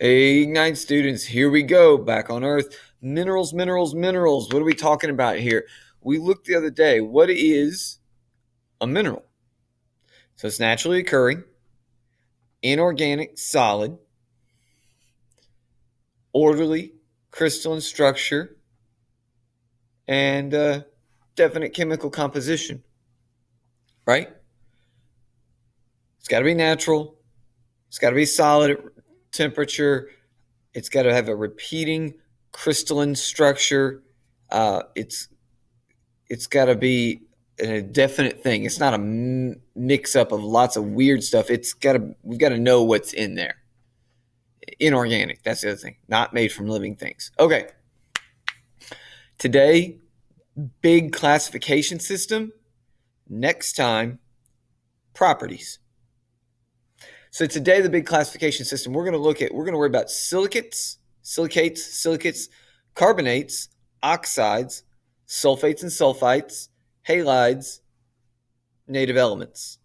Hey, Ignite students, here we go, back on Earth. Minerals, minerals, minerals. What are we talking about here? We looked the other day. What is a mineral? So it's naturally occurring, inorganic, solid, orderly, crystalline structure, and definite chemical composition, right? It's got to be natural. It's got to be solid at temperature. It's got to have a repeating crystalline structure. It's got to be a definite thing. It's not a mix up of lots of weird stuff. We've got to know what's in there. Inorganic, that's the other thing. Not made from living things. Okay. Today, big classification system. Next time, properties. So today, the big classification system, we're going to worry about silicates, carbonates, oxides, sulfates and sulfites, halides, native elements.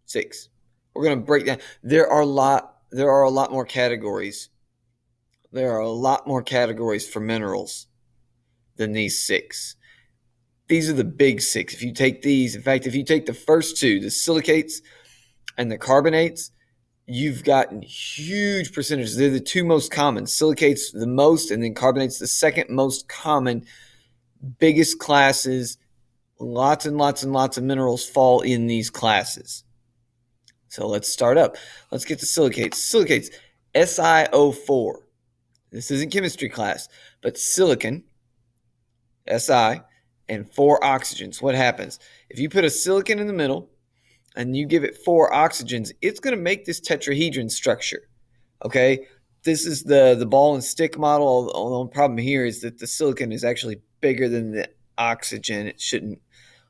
6. We're going to break down. There are a lot more categories. There are a lot more categories for minerals than these 6. These are the big 6. If you take these, in fact, if you take the first 2, the silicates and the carbonates, you've gotten huge percentages. They're the 2 most common. Silicates the most, and then carbonates the second most common. Biggest classes. Lots and lots and lots of minerals fall in these classes. So let's start up. Let's get to silicates. Silicates, SiO4. This isn't chemistry class, but silicon, Si, and 4 oxygens. What happens? If you put a silicon in the middle and you give it 4 oxygens, it's going to make this tetrahedron structure. Okay? This is the ball and stick model. The only problem here is that the silicon is actually bigger than the oxygen. It shouldn't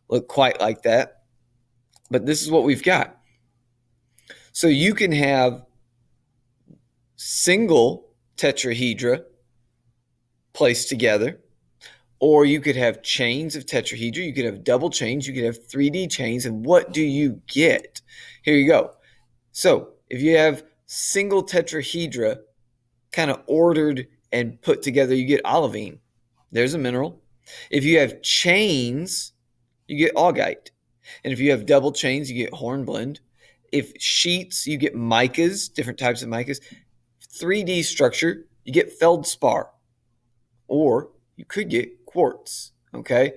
look quite like that. But this is what we've got. So you can have single tetrahedra placed together, or you could have chains of tetrahedra. You could have double chains. You could have 3D chains. And what do you get? Here you go. So if you have single tetrahedra kind of ordered and put together, you get olivine. There's a mineral. If you have chains, you get augite. And if you have double chains, you get hornblende. If sheets, you get micas, different types of micas. 3D structure, you get feldspar. Or you could get quartz, okay?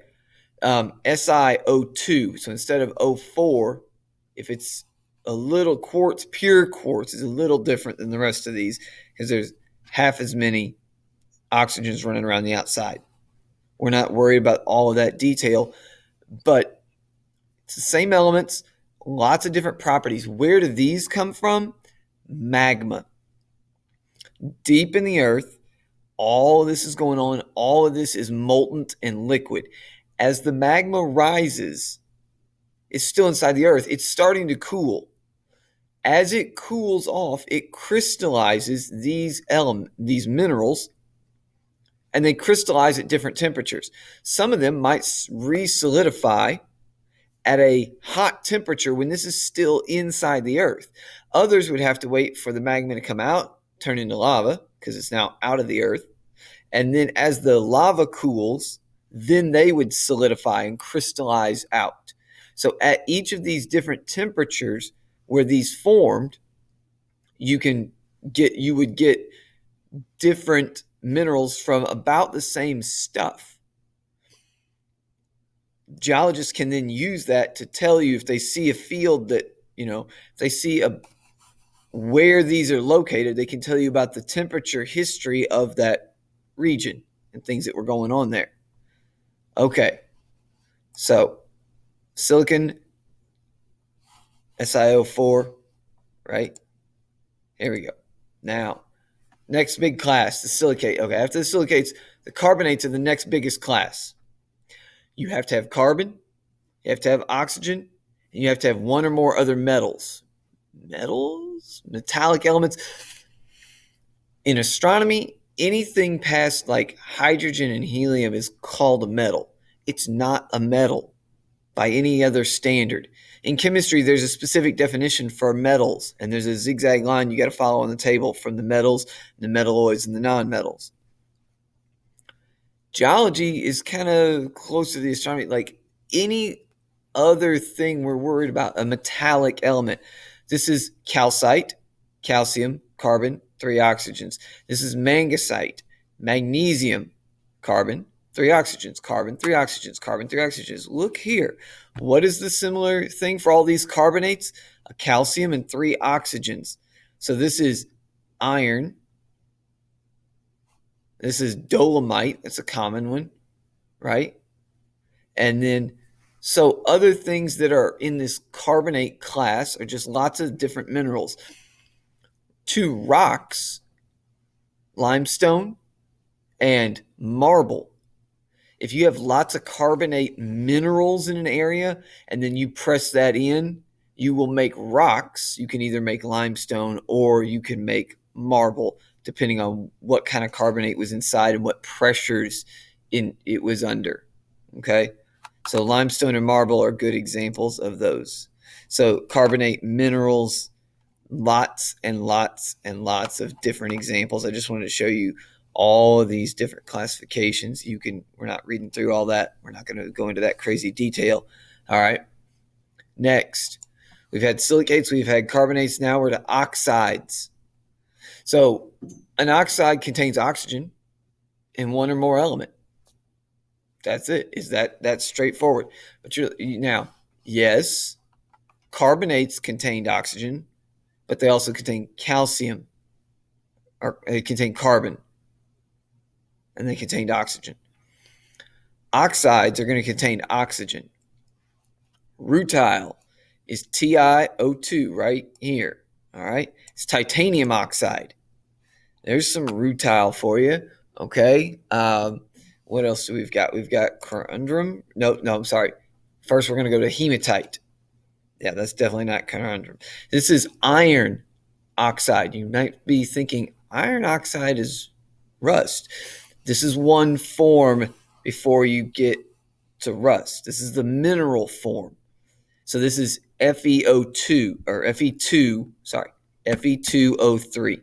SiO2. So instead of O4, if it's a little quartz, pure quartz is a little different than the rest of these because there's half as many oxygens running around the outside. We're not worried about all of that detail, but it's the same elements, lots of different properties. Where do these come from? Magma. Deep in the earth, all of this is going on. All of this is molten and liquid. As the magma rises, it's still inside the earth. It's starting to cool. As it cools off, it crystallizes these minerals, and they crystallize at different temperatures. Some of them might re-solidify at a hot temperature when this is still inside the earth. Others would have to wait for the magma to come out, turn into lava, because it's now out of the earth. And then as the lava cools, then they would solidify and crystallize out. So at each of these different temperatures where these formed, you would get different minerals from about the same stuff. Geologists can then use that to tell you if they see a field that, if they see where these are located, they can tell you about the temperature history of that region and things that were going on there. Okay, so silicon, SiO4, right? Here we go. Now, next big class, the silicate. Okay, after the silicates, the carbonates are the next biggest class. You have to have carbon, you have to have oxygen, and you have to have one or more other metals. Metallic elements. In astronomy, anything past like hydrogen and helium is called a metal. It's not a metal. by any other standard. In chemistry, there's a specific definition for metals, and there's a zigzag line you got to follow on the table from the metals, the metalloids, and the nonmetals. Geology is kind of close to the astronomy. Like any other thing we're worried about, a metallic element. This is calcite, calcium, carbon, 3 oxygens. This is mangasite, magnesium, carbon, 3 oxygens, carbon, 3 oxygens, carbon, 3 oxygens. Look here. What is the similar thing for all these carbonates? A calcium and 3 oxygens. So this is iron. This is dolomite. That's a common one, right? And then, so other things that are in this carbonate class are just lots of different minerals. 2 rocks, limestone and marble. If you have lots of carbonate minerals in an area and then you press that in, you will make rocks. You can either make limestone or you can make marble, depending on what kind of carbonate was inside and what pressures it was under. Okay? So limestone and marble are good examples of those. So carbonate minerals, lots and lots and lots of different examples. I just wanted to show you all of these different classifications. We're not reading through all that. We're not going to go into that crazy detail. All right. Next, we've had silicates, we've had carbonates. Now we're to oxides. So an oxide contains oxygen in one or more element. That's it. That's straightforward. But now, yes, carbonates contained oxygen, but they also contain calcium, or they contain carbon, and they contained oxygen. Oxides are going to contain oxygen. Rutile is TiO2 right here. All right. It's titanium oxide. There's some rutile for you. Okay. What else do we've got? We've got corundum. No, I'm sorry. First, we're going to go to hematite. Yeah, that's definitely not corundum. This is iron oxide. You might be thinking iron oxide is rust. This is one form before you get to rust. This is the mineral form. So this is FeO2 or Fe2O3.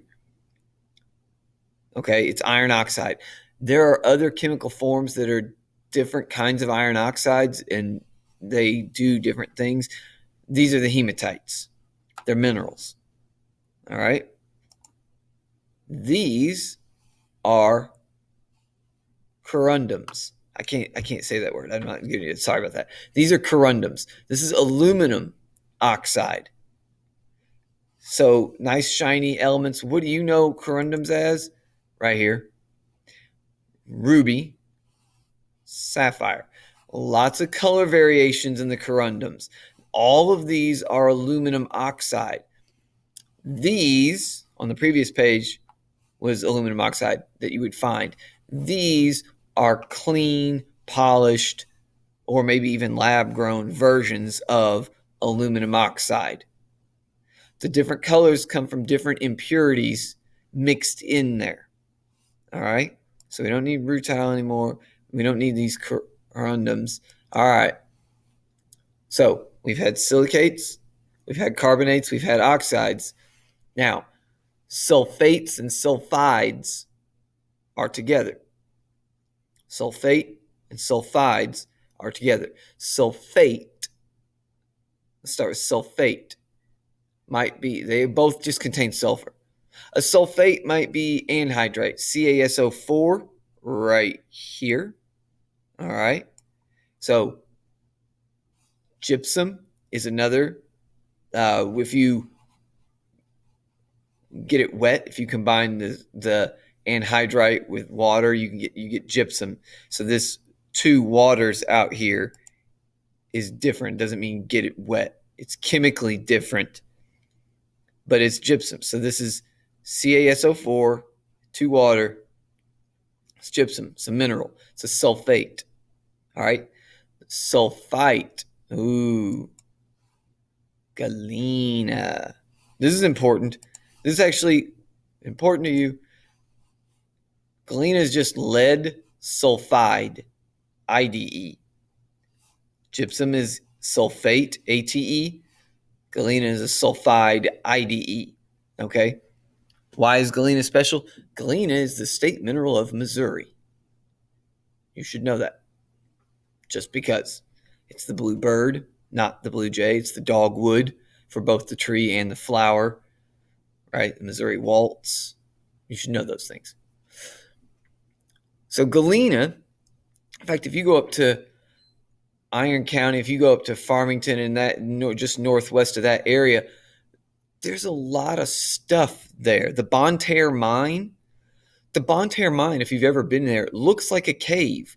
Okay, it's iron oxide. There are other chemical forms that are different kinds of iron oxides, and they do different things. These are the hematites. They're minerals. All right. These are corundums. I can't say that word. I'm not good at it. Sorry about that. These are corundums. This is aluminum oxide. So nice shiny elements. What do you know corundums as? Right here. Ruby, sapphire. Lots of color variations in the corundums. All of these are aluminum oxide. These, on the previous page, was aluminum oxide that you would find. These are clean, polished, or maybe even lab-grown versions of aluminum oxide. The different colors come from different impurities mixed in there. All right? So we don't need rutile anymore. We don't need these corundums. All right. So we've had silicates, we've had carbonates, we've had oxides. Now, sulfates and sulfides are together. Sulfate and sulfides are together. Sulfate, let's start with sulfate, they both just contain sulfur. A sulfate might be anhydrite, CaSO4 right here. All right. So gypsum is another. If you get it wet, if you combine the anhydrite with water, you get gypsum. So this 2 waters out here is different. Doesn't mean get it wet. It's chemically different, but it's gypsum. So this is CaSO4, 2 water. It's gypsum. It's a mineral. It's a sulfate. All right. Sulfite. Ooh. Galena. This is important. This is actually important to you. Galena is just lead sulfide, IDE. Gypsum is sulfate, ATE. Galena is a sulfide, IDE. Okay? Why is Galena special? Galena is the state mineral of Missouri. You should know that. Just because. It's the blue bird, not the blue jay. It's the dogwood for both the tree and the flower, right? The Missouri waltz. You should know those things. So Galena, in fact, if you go up to Iron County, if you go up to Farmington and that just northwest of that area, there's a lot of stuff there. The Bonne Terre mine, if you've ever been there, looks like a cave,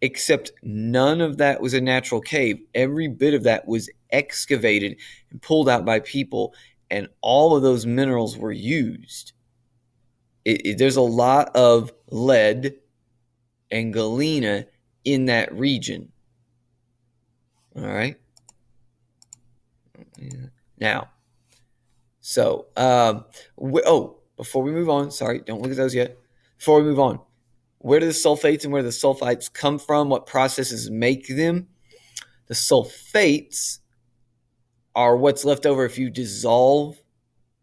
except none of that was a natural cave. Every bit of that was excavated and pulled out by people, and all of those minerals were used. There's a lot of lead and galena in that region. All right. Now, so, before we move on, sorry, don't look at those yet. Before we move on, where do the sulfates and where do the sulfides come from? What processes make them? The sulfates are what's left over if you dissolve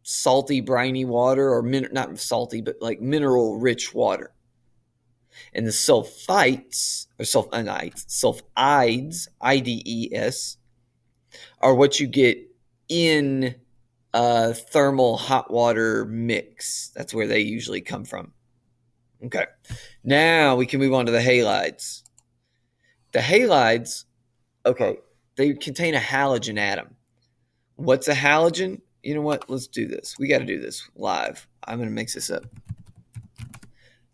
salty, briny water, or not salty, but like mineral-rich water. And the sulfites, or sulfides, IDES, are what you get in thermal hot water mix. That's where they usually come from. Okay. Now we can move on to the halides. The halides, okay, they contain a halogen atom. What's a halogen? You know what? Let's do this. We got to do this live. I'm going to mix this up.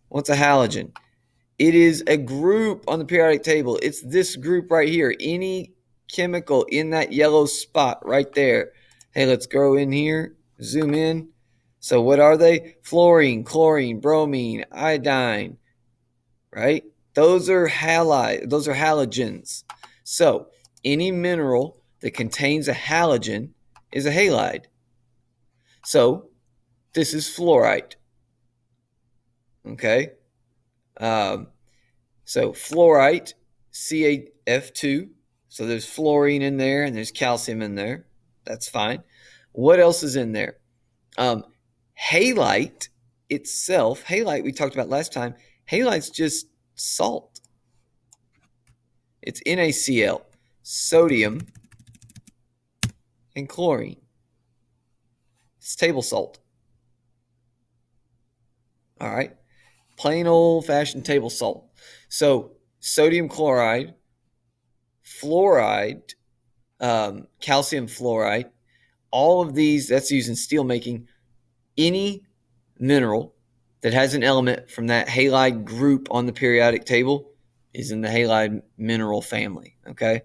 What's a halogen? It is a group on the periodic table. It's this group right here. Any chemical in that yellow spot right there. Hey, let's go in here. Zoom in. So what are they? Fluorine, chlorine, bromine, iodine, right? Those are halides. Those are halogens. So any mineral that contains a halogen is a halide. So this is fluorite. Okay. So fluorite, CaF2. So there's fluorine in there and there's calcium in there. That's fine. What else is in there? Halite itself, halite we talked about last time, halite's just salt. It's NaCl, sodium, and chlorine. It's table salt. All right. Plain old-fashioned table salt. So sodium chloride, fluoride, calcium fluoride, all of these, that's used in steel making. Any mineral that has an element from that halide group on the periodic table is in the halide mineral family, okay?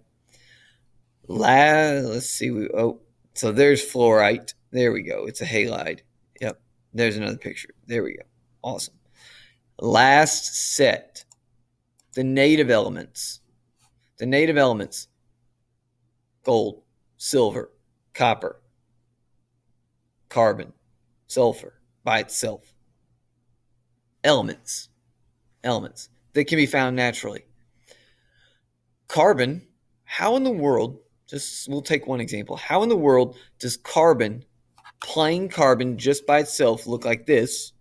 Let's see. So there's fluorite. There we go. It's a halide. Yep. There's another picture. There we go. Awesome. Last set, the native elements. The native elements, gold, silver, copper, carbon, sulfur by itself. Elements that can be found naturally. Carbon, how in the world, we'll take one example. How in the world does carbon, plain carbon just by itself, look like this,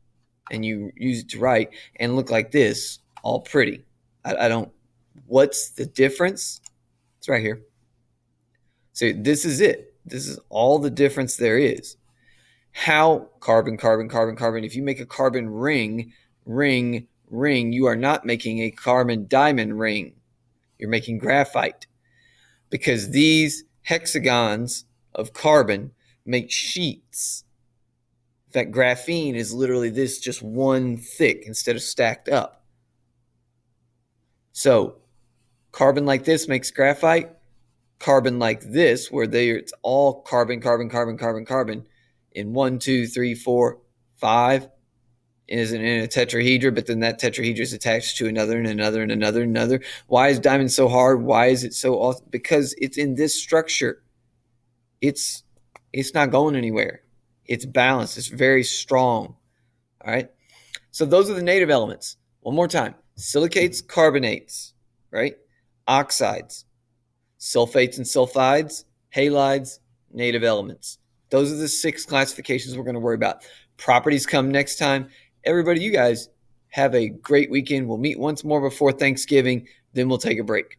and you use it to write, and look like this, all pretty? I don't, what's the difference? It's right here. So this is it. This is all the difference there is. How carbon, if you make a carbon ring, you are not making a carbon diamond ring. You're making graphite, because these hexagons of carbon make sheets. In fact, graphene is literally this, just one thick instead of stacked up. So carbon like this makes graphite. Carbon like this, where it's all carbon in 1, 2, 3, 4, 5 is in a tetrahedra, but then that tetrahedra is attached to another and another and another and another. Why is diamond so hard? Why is it so awesome? Because it's in this structure. It's not going anywhere. It's balanced. It's very strong. All right. So those are the native elements. One more time. Silicates, carbonates, right? Oxides. sulfates and sulfides, halides, native elements. Those are the 6 classifications we're going to worry about. Properties come next time. Everybody, you guys have a great weekend. We'll meet once more before Thanksgiving, then we'll take a break.